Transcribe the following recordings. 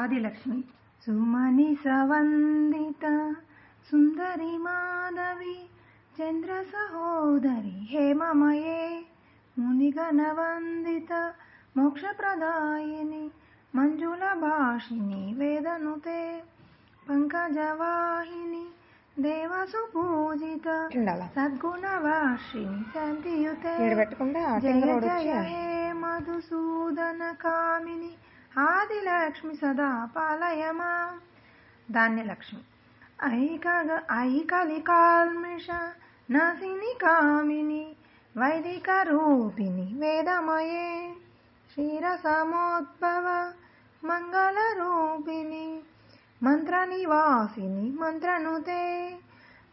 ఆదిలక్ష్మి. సుమని సవందిత సుందరి మాధవి చంద్ర సహోదరి హేమమయే మునిగణ వందిత మోక్షప్రదాయిని మంజుల భాషిని వేదనుతే పంకజవాహిని దేవసు పూజిత సద్గుణ వాషిని శాంతియుతే జయ జయ హే మధుసూదన కామిని ఆదిలక్ష్మి సదా పాలయమా. ధాన్యలక్ష్మి. ఐకలికాల్మిష నాశిని కామిని వైదిక రూపిణి వేదమయే క్షీరసమోద్భవ మంగళ రూపిణి మంత్ర నివాసిని మంత్రనుతే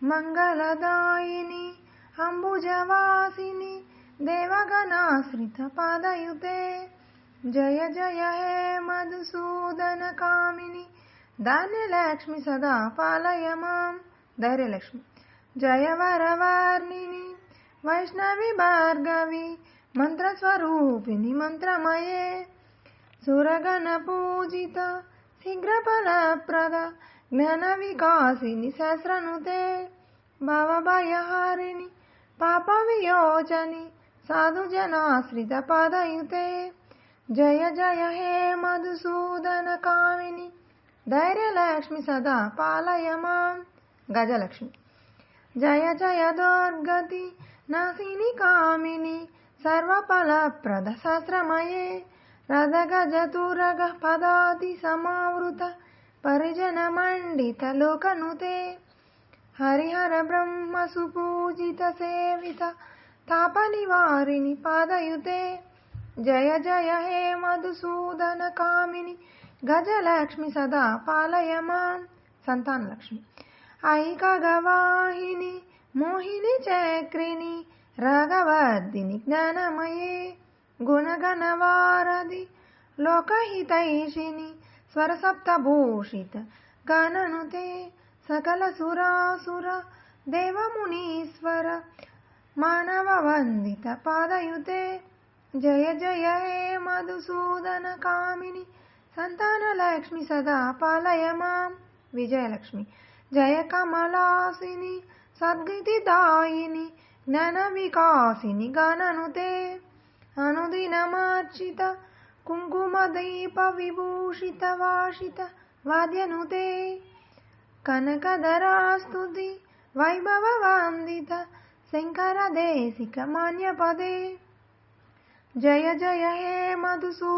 మంగళదాయిని అంబుజవాసిని దేవగణాశ్రిత పాదయుతే జయ జయ హే మధుసూదన కామిని ధాన్యలక్ష్మి సదా పాలయమాం. ధైర్యలక్ష్మి. జయ వరవర్ణిని వైష్ణవి భార్గవి మంత్రస్వరూపిణి మంత్రమయే సురగణ పూజిత శీఘ్రఫలప్రద జ్ఞాన వికాసిని సహస్రనుతే భవభయహారిణి పాప వియోచని సాధుజనాశ్రిత పాదయుతే జయ జయ హే మధుసూదన కామిని ధైర్యలక్ష్మి సదా పాలయమాం. గజలక్ష్మి. జయ జయ దుర్గతి నాశిని కామిని సర్వఫలప్రద సహస్రమయే రథగజతురగ పదాతి సమావృత పరిజన మండిత లోకనుతే హరిహర బ్రహ్మ సుపూజిత సేవిత తాప నివారిణి పాదయుతే జయ జయ హే మధుసూదన కామిని గజలక్ష్మి సదా పాలయమాం. సంతానలక్ష్మి. ఐకగవాహిని మోహిని చక్రిని రాగవర్ధిని జ్ఞానమయే గుణగణవారధి లోకహితైషిని స్వరసప్తభూషిత గాననుతే సకల సురాసుర దేవమునీశ్వర మానవ వందిత పాదయుతే జయ జయ హే మధుసూదన కామిని సంతానలక్ష్మి సదా పాలయమాం. విజయలక్ష్మి. జయ కమలాసిని సద్గతిదాయిని జ్ఞాన వికాసిని గాననుతే అనుదినమర్చిత కుంకుమదీప విభూషిత వాషిత వాద్యనుతే కనకధరాస్తుతి వైభవ వందిత శంకర దేశిక మాన్యపదే జయ జయ హే మధుసూదన